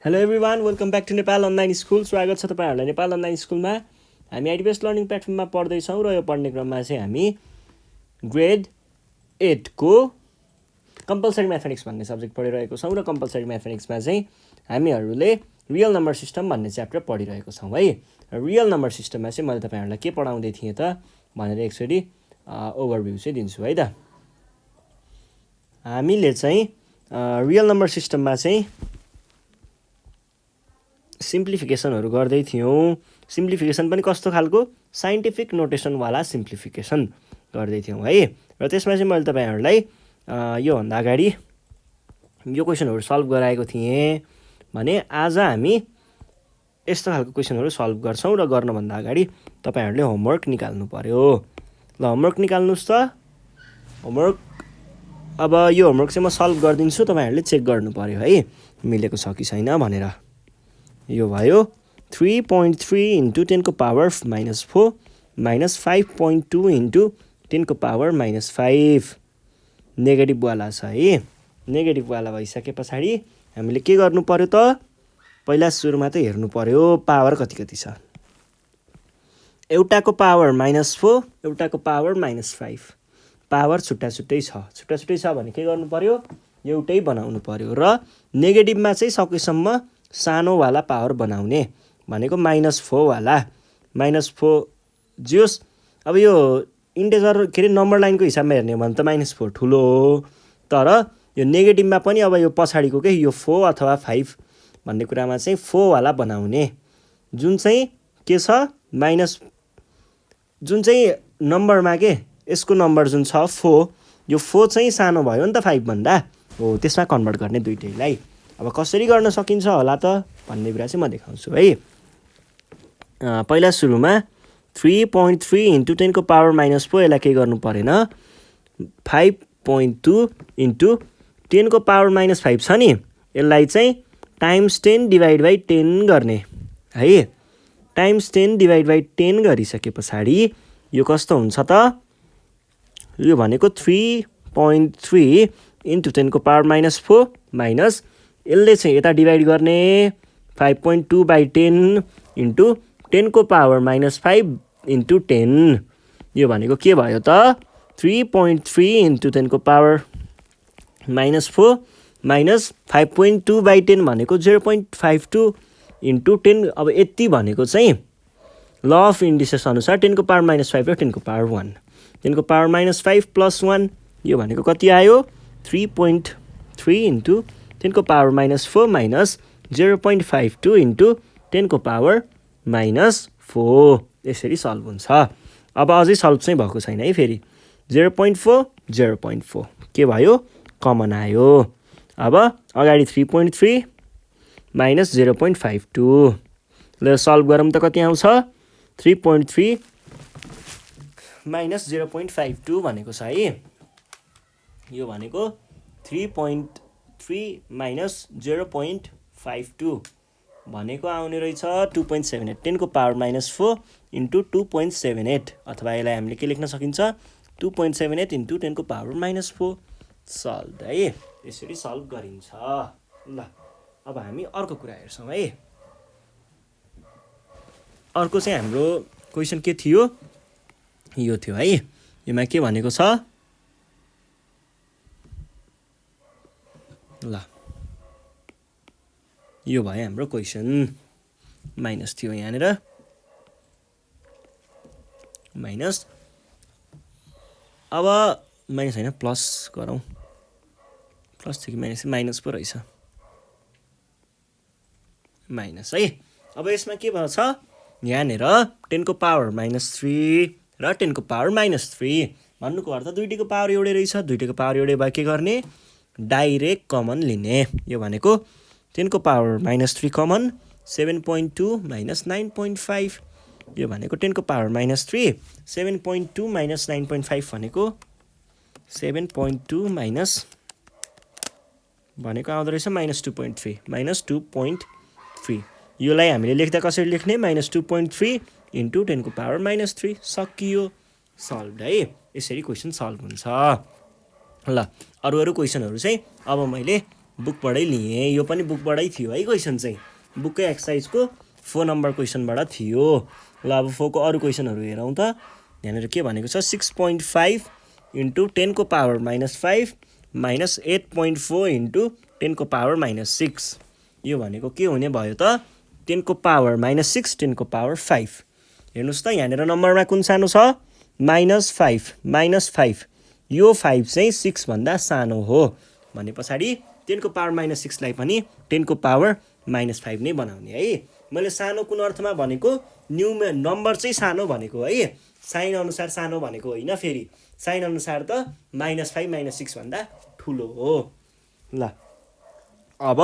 Hello everyone, welcome back to Nepal online school. स्वागत छ तपाईँहरूलाई नेपाल अनलाइन स्कुलमा। हामी आइडिबेस्ट लर्निङ प्लेटफर्ममा पढ्दैछौँ र यो पढ्ने क्रममा चाहिँ हामी ग्रेड 8 को कम्पलसरी म्याथमेटिक्स भन्ने सब्जेक्ट पढिरहेको छौँ र कम्पलसरी म्याथमेटिक्समा चाहिँ हामीहरूले रियल नम्बर सिस्टम भन्ने च्याप्टर पढिरहेको छौँ है। रियल नम्बर सिस्टममा चाहिँ मैले तपाईँहरूलाई के पढाउँदै थिएँ त भनेर एकचोटि ओभरभ्यू चाहिँ दिन्छु है त। हामीले चाहिँ रियल नम्बर सिस्टममा चाहिँ सिम्प्लिफिकेसनहरू गर्दै थियौँ। सिम्प्लिफिकेसन पनि कस्तो खालको, साइन्टिफिक नोटेसनवाला सिम्प्लिफिकेसन गर्दै थियौँ है। र त्यसमा चाहिँ मैले तपाईँहरूलाई योभन्दा अगाडि यो क्वेसनहरू सल्भ गराएको थिएँ भने आज हामी यस्तो खालको क्वेसनहरू सल्भ गर्छौँ। र गर्नुभन्दा अगाडि तपाईँहरूले होमवर्क निकाल्नु पर्यो। ल होमवर्क निकाल्नुहोस् त। होमवर्क अब यो होमवर्क चाहिँ म सल्भ गरिदिन्छु, तपाईँहरूले चेक गर्नु पर्यो है मिलेको छ कि छैन भनेर। यो भयो 3.3 इन्टु 10 को पावर -4 माइनस 5.2 इन्टु 10 को पावर -5 नेगेटिभवाला छ है। नेगेटिभवाला भइसके पछाडि हामीले के गर्नु पर्यो त, पहिला सुरुमा त हेर्नु पर्यो पावर कति कति छ। एउटाको पावर -4, एउटाको पावर -5, पावर छुट्टा छुट्टै छ भने के गर्नु पर्यो, एउटै बनाउनु पर्यो। र नेगेटिभमा चाहिँ सकेसम्म सानोवाला पावर बनाउने भनेको -4 वाला। -4 जियोस्। अब यो इन्टेजर के अरे नम्बर लाइनको हिसाबमा हेर्ने हो भने त -4 ठुलो हो, तर यो नेगेटिभमा पनि अब यो पछाडिको के यो 4 अथवा 5 भन्ने कुरामा चाहिँ 4 वाला बनाउने, जुन चाहिँ के छ जुन चाहिँ नम्बरमा के यसको नम्बर जुन छ 4, यो 4 चाहिँ सानो भयो नि त 5 भन्दा, हो त्यसमा कन्भर्ट गर्ने दुइटैलाई। अब कसरी गर्न सकिन्छ होला त भन्ने कुरा चाहिँ म देखाउँछु है। पहिला सुरुमा 3.3 इन्टु 10 को पावर -4 यसलाई के गर्नु परेन, 5.2 इन्टु 10 को पावर -5 छ नि, यसलाई चाहिँ टाइम्स 10 डिभाइड बाई 10 गर्ने है। टाइम्स 10 डिभाइड बाई 10 गरिसके पछाडि यो कस्तो हुन्छ त, यो भनेको 3.3 इन्टु 10 को पावर -4 माइनस यसले चाहिँ यता डिभाइड गर्ने 5.2 बाई 10 इन्टु 10 को पावर -5 इन्टु 10। यो भनेको के भयो त, 3.3 इन्टु 10 को पावर -4 माइनस 5.2 बाई 10 भनेको 0.52 इन्टु 10। अब यति भनेको चाहिँ ल अफ इन्डिसेस अनुसार 10 को पावर -5 र 10 को पावर 1, 10 को पावर -5 प्लस 1 यो भनेको कति आयो, 3.3 इन्टु 10 को पावर -4 माइनस 0.52 इन्टु 10 को पावर -4। यसरी सल्भ हुन्छ। अब अझै सल्भ चाहिँ भएको छैन है। फेरि 0.4 0.4 के भयो, कमन आयो। अब अगाडि 3.3 माइनस 0.52, ल सल्भ गरौँ त कति आउँछ, 3.3 माइनस 0.52 भनेको छ है। यो भनेको 3.3 माइनस 0.52 भनेको आउने रहेछ 2.78, 10 को पावर -4 इन्टु 2.78, अथवा यसलाई हामीले के लेख्न सकिन्छ, 2.78 इन्टु 10 को पावर -4 सल्भ है। यसरी सल्भ गरिन्छ। ल अब हामी अर्को कुरा हेर्छौँ है। अर्को चाहिँ हाम्रो क्वेसन के थियो, यो थियो है। योमा के भनेको छ, ल यो भयो हाम्रो क्वेसन। माइनस थियो यहाँनिर, माइनस। अब माइनस होइन प्लस गरौँ, प्लस थियो कि माइनस, माइनस पो रहेछ, माइनस है। अब यसमा के भन्छ, यहाँनिर 10 को पावर -3 र 10 को पावर -3 भन्नुको अर्थ दुइटैको पावर एउटै रहेछ। दुइटैको पावर एउटै भयो के गर्ने, डाइरेक्ट कमन लिने। यो भनेको 10 को पावर -3 कमन, 7.2 माइनस 9.5। यो भनेको 10 को पावर -3, 7.2 माइनस 9.5 भनेको 7.2 माइनस भनेको आउँदो रहेछ -2.3, -2.3। योलाई हामीले लेख्दा कसरी लेख्ने, -2.3 इन्टु 10 को पावर -3, सकियो, सल्भ है। यसरी क्वेसन सल्भ हुन्छ। ल अरू क्वेसनहरू चाहिँ अब मैले बुकबाटै लिएँ, यो पनि बुकबाटै थियो है क्वेसन चाहिँ, बुककै एक्सर्साइजको 4 नम्बर क्वेसनबाट थियो। ल अब 4 को अरू क्वेसनहरू हेरौँ त। यहाँनिर के भनेको छ 6.5 इन्टु 10 को पावर -5 माइनस 8.4 इन्टु 10 को पावर -6। यो भनेको के हुने भयो त 10 को पावर -6 10 को पावर 5। हेर्नुहोस् त यहाँनिर नम्बरमा कुन सानो छ -5 यो 5 चाहिँ 6 भन्दा सानो हो भने पछाडि 10 को पावर -6 लाई पनि 10 को पावर -5 नै बनाउने है। मैले सानो कुन अर्थमा भनेको नम्बर चाहिँ सानो भनेको है, साइन अनुसार सानो भनेको होइन, फेरि साइन अनुसार त -5 -6 भन्दा ठुलो हो। ल अब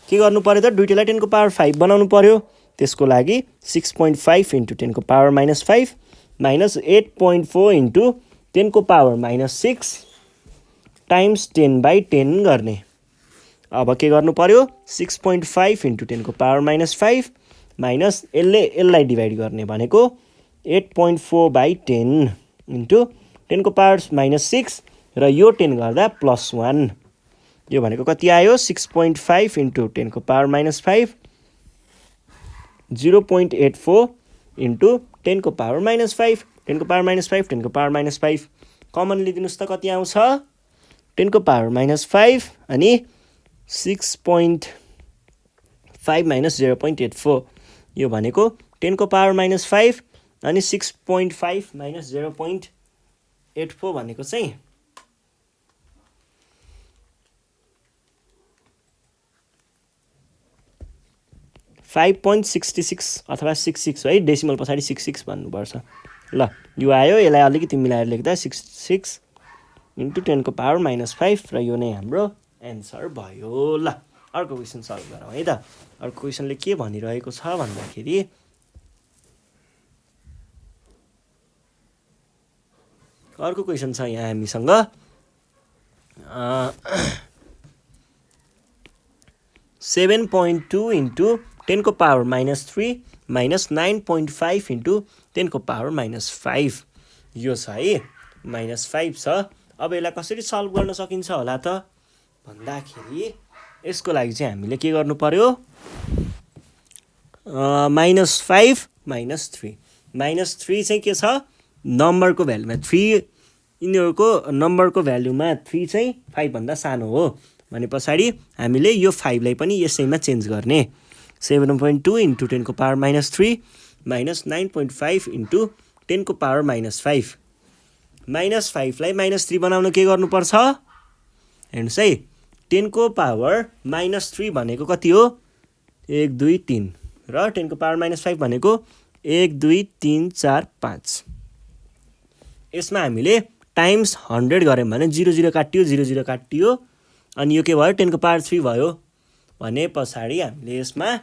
के गर्नु पर्यो त दुईटैलाई 10 को पावर 5 बनाउनु पर्यो। त्यसको लागि 6.5 इन्टु 10 को पावर -5 माइनस 8.4 इन्टु 10 को पावर -6 टाइम्स 10/10 गर्ने। अब के गर्नु पर्यो 6.5 इन्टु 10 को पावर -5 माइनस यसलाई डिभाइड गर्ने भनेको 8.4/10 इन्टु 10 को पावर -6 र यो 10 गर्दा +1। यो भनेको कति आयो 6.5 इन्टु 10 को पावर -5 0.84 इन्टु 10 को पावर -5 10 को पावर -5 10 को पावर -5 कमन लिदिनुस् त कति आउँछ 10 को पावर -5 अनि 6.5 माइनस 0.84। यो भनेको 10 को पावर -5 अनि 6.5 माइनस 0.84 भनेको चाहिँ 5.66 अथवा 66 है, डेसिमल पछाडि 66 भन्नुपर्छ। ल यो आयो, यसलाई अलिकति मिलाएर लेख्दा 66 इन्टु 10 को पावर -5 र यो नै हाम्रो एन्सर भयो। ल अर्को क्वेसन सल्भ गरौँ है त। अर्को क्वेसनले के भनिरहेको छ भन्दाखेरि अर्को क्वेसन छ यहाँ हामीसँग 7.2 इन्टु 10 को पावर -3 माइनस 9.5 इन्टु 10 को पावर -5 यो छ है, -5 छ। अब यसलाई कसरी सल्भ गर्न सकिन्छ होला त भन्दाखेरि यसको लागि चाहिँ हामीले के गर्नु पर्यो -5 -3 चाहिँ के छ नम्बरको भ्यालुमा 3, यिनीहरूको नम्बरको भ्यालुमा 3 चाहिँ 5 भन्दा सानो हो भने पछाडि हामीले यो 5 लाई पनि यसैमा चेन्ज गर्ने। 7.2 इन्टु 10 को पावर -3 माइनस 9.5 इन्टु 10 को पावर -5 -5 लाई -3 बनाउन के गर्नुपर्छ हेर्नुहोस् है 10 को पावर -3 भनेको कति हो 1 2 3 र 10 को पावर -5 भनेको 1 2 3 4 5। यसमा हामीले टाइम्स 100 गऱ्यौँ भने 0 0 काटियो 0 0 काटियो अनि यो के भयो 10 को पावर 3 भयो भने पछाडि हामीले यसमा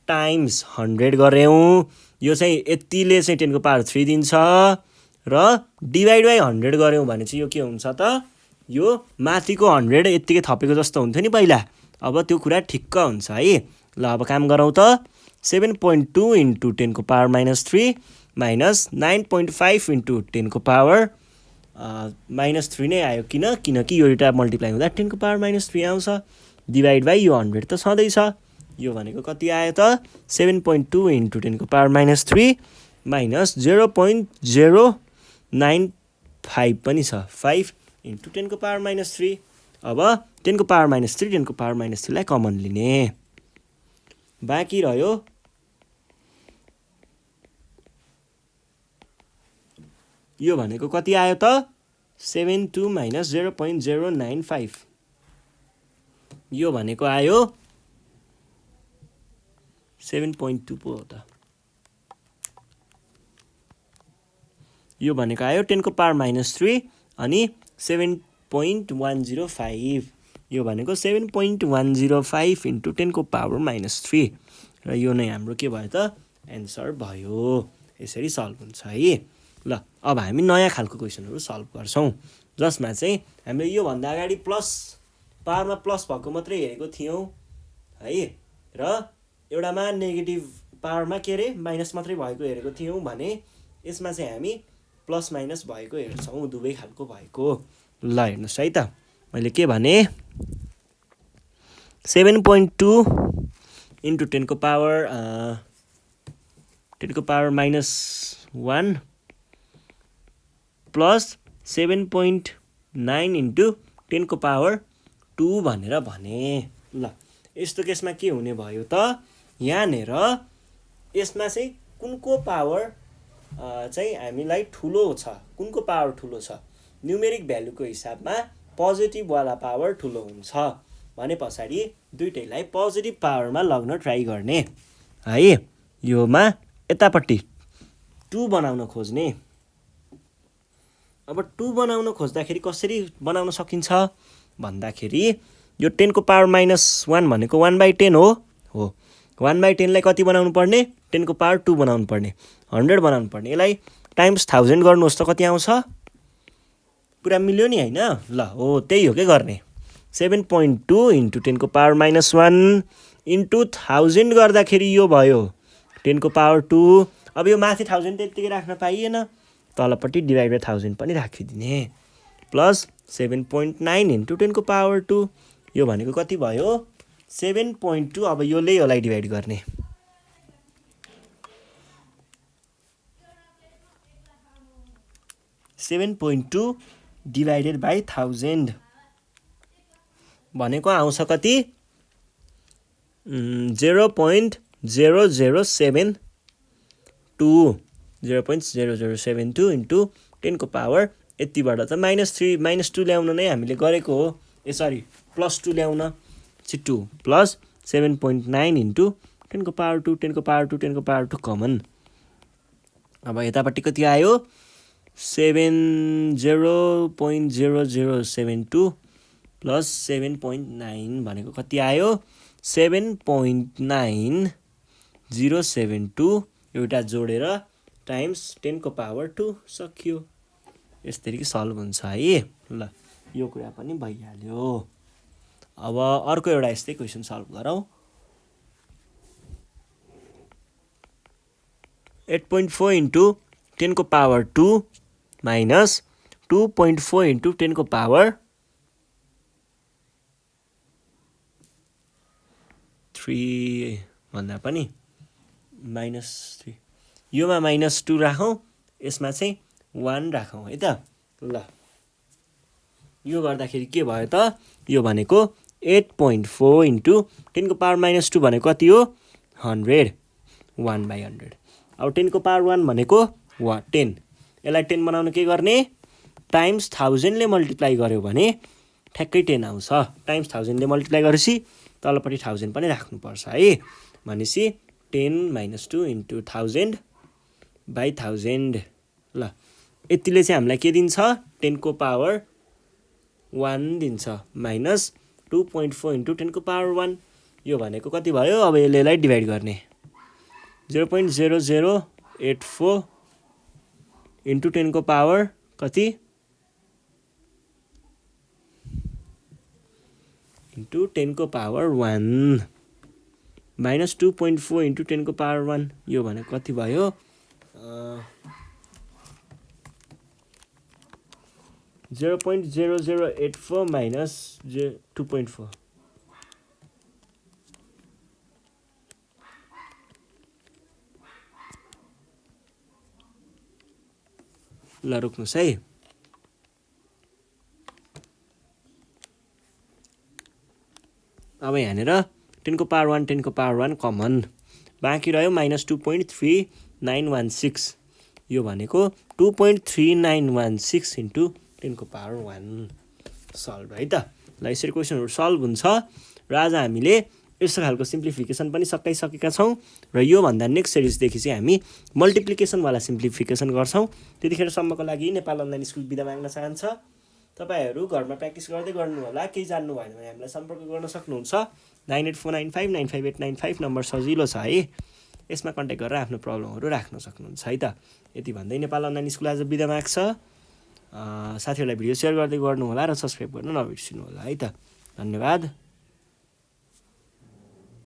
टाइम्स 100 गऱ्यौँ। यो चाहिँ यतिले चाहिँ 10 को पावर 3 दिन्छ र डिभाइड बाई 100 गऱ्यौँ भने चाहिँ यो के हुन्छ त यो माथिको 100 यत्तिकै थपेको जस्तो हुन्थ्यो नि पहिला, अब त्यो कुरा ठिक्क हुन्छ है। ल अब काम गरौँ त 7.2 इन्टु 10 को पावर -3 माइनस 9.5 इन्टु 10 को पावर -3 नै आयो किनकि यो एउटा मल्टिप्लाई हुँदा 10 को पावर -3 आउँछ डिभाइड बाई यो 100 त छँदैछ। यो भनेको कति आयो त 7.2 इन्टु 10 को पावर -3 माइनस 0.095 पनि छ 5 इन्टु 10 को पावर -3। अब 10 को पावर -3 10 को पावर -3 लाई कमन लिने, बाँकी रह्यो यो भनेको कति आयो त 72 माइनस 0.095 यो भनेको आयो 7.2 पो हो त, यो भनेको आयो 10 को पावर -3 अनि 7.105 यो भनेको 7.105 इन्टु 10 को पावर -3 र यो नै हाम्रो के भयो त एन्सर भयो। यसरी सल्भ हुन्छ है। ल अब हामी नयाँ खालको क्वेसनहरू सल्भ गर्छौँ जसमा चाहिँ हामीले योभन्दा अगाडि प्लस पावरमा प्लस भएको मात्रै हेरेको थियौँ है र एउटामा नेगेटिभ पावरमा के अरे माइनस मात्रै भएको हेरेको थियौँ भने यसमा चाहिँ हामी प्लस माइनस भएको हेर्छौँ दुवै खालको भएको। ल हेर्नुहोस् है त मैले के भने 7.2 इन्टु 10 को पावर -1 प्लस 7.9 इन्टु 10 को पावर 2 भनेर भने। ल यस्तो केसमा के हुने भयो त, यहाँनिर यसमा चाहिँ कुनको पावर चाहिँ हामीलाई ठुलो छ, कुनको पावर ठुलो छ, न्युमेरिक भ्यालुको हिसाबमा पोजिटिभवाला पावर ठुलो हुन्छ भने पछाडि दुइटैलाई पोजिटिभ पावरमा लग्न ट्राई गर्ने है। योमा यतापट्टि 2 बनाउन खोज्ने। अब 2 बनाउन खोज्दाखेरि कसरी बनाउन सकिन्छ भन्दाखेरि यो 10 को पावर -1 भनेको 1/10 हो। 1/10 लाई कति बनाउनु पर्ने, 10 को पावर 2 बनाउनु पर्ने, 100 बनाउनु पर्ने। यसलाई टाइम्स 1000 गर्नुहोस् त कति आउँछ, पुरा मिल्यो नि हैन। ल हो त्यही हो के गर्ने। 7.2 इन्टु 10 को पावर -1 इन्टु 1000 गर्दाखेरि यो भयो 10 को पावर 2। अब यो माथि 1000 त्यतिकै राख्न पाइएन, तलपट्टि डिभाइड बाइ 1000 पनि राखिदिने प्लस 7.9 इन्टु 10 को पावर 2। यो भनेको कति भयो 7.2। अब योले योलाई डिभाइड गर्ने। (7.2) डिभाइडेड बाई 1000 भनेको आउँछ कति 0.0072 0.0072 इन्टु 10 को पावर यतिबाट त -2 ल्याउन नै हामीले गरेको हो। सरी +2 ल्याउन छिट्टो प्लस 7.9 इन्टु 10 को पावर 2 10 को पावर 2 10 को पावर 2 कमन। अब यतापट्टि कति आयो 0.0072 प्लस 7.9 भनेको कति आयो 7.9072 एउटा जोडेर टाइम्स 10 को पावर 2 सकियो। यसरी सल्भ हुन्छ है। ल यो कुरा पनि भइहाल्यो। अब अर्को एउटा यस्तै क्वेसन सल्भ गरौँ। 8.4 इन्टु 10 को पावर 2 माइनस 2.4 इन्टु 10 को पावर 3 भन्दा पनि -3। योमा -2 राखौँ, यसमा चाहिँ 1 राखौँ है त। ल यो गर्दाखेरि के भयो त, यो भनेको 8.4 इन्टु 10 को पावर -2 भनेको कति हो 100 1/100। अब 10 को पावर 1 भनेको 10। यसलाई 10 बनाउन के गर्ने टाइम्स 1000 ले मल्टिप्लाई गर्यो भने ठ्याक्कै 10 आउँछ। टाइम्स 1000 ले मल्टिप्लाई गरेपछि तलपट्टि 1000 पनि राख्नुपर्छ है। भनेपछि 10 - 2 इन्टु 1000 बाई 1000। ल यतिले चाहिँ हामीलाई के दिन्छ 10 को पावर 1 दिन्छ माइनस 2.4 इन्टु 10 को पावर 1। यो भनेको कति भयो, अब यसलाई डिभाइड गर्ने 0.0084 इन्टु 10 को पावर कति इन्टु 10 को पावर 1 माइनस 2.4 इन्टु 10 को पावर 1। यो भनेको कति भयो 0.0084 माइनस 2.4। ल रोक्नुहोस् है। अब यहाँनिर 10 को पावर 1 10 को पावर 1 कमन बाँकी रह्यो -2.3916। यो भनेको 2.3916 इन्टु 10 को पावर 1 सल्भ है त। ल यसरी क्वेसनहरू सल्भ हुन्छ र आज हामीले यस्तो खालको सिम्प्लिफिकेसन पनि सकाइसकेका छौँ र योभन्दा नेक्स्ट सिरिजदेखि चाहिँ हामी मल्टिप्लिकेसनवाला सिम्प्लिफिकेसन गर्छौँ। त्यतिखेरसम्मको लागि नेपाल अनलाइन स्कुल बिदा माग्न चाहन्छ। तपाईँहरू घरमा प्र्याक्टिस गर्दै गर्नु होला। केही जान्नु भएन भने हामीलाई सम्पर्क गर्न सक्नुहुन्छ। 9849595895 नम्बर सजिलो छ है। यसमा कन्ट्याक्ट गरेर आफ्नो प्रब्लमहरू राख्न सक्नुहुन्छ है त। यति भन्दै नेपाल अनलाइन स्कुल आज बिदा माग्छ। साथीहरूलाई भिडियो सेयर गर्दै गर्नु होला र सब्सक्राइब गर्न नबिर्सिनु होला है त। धन्यवाद।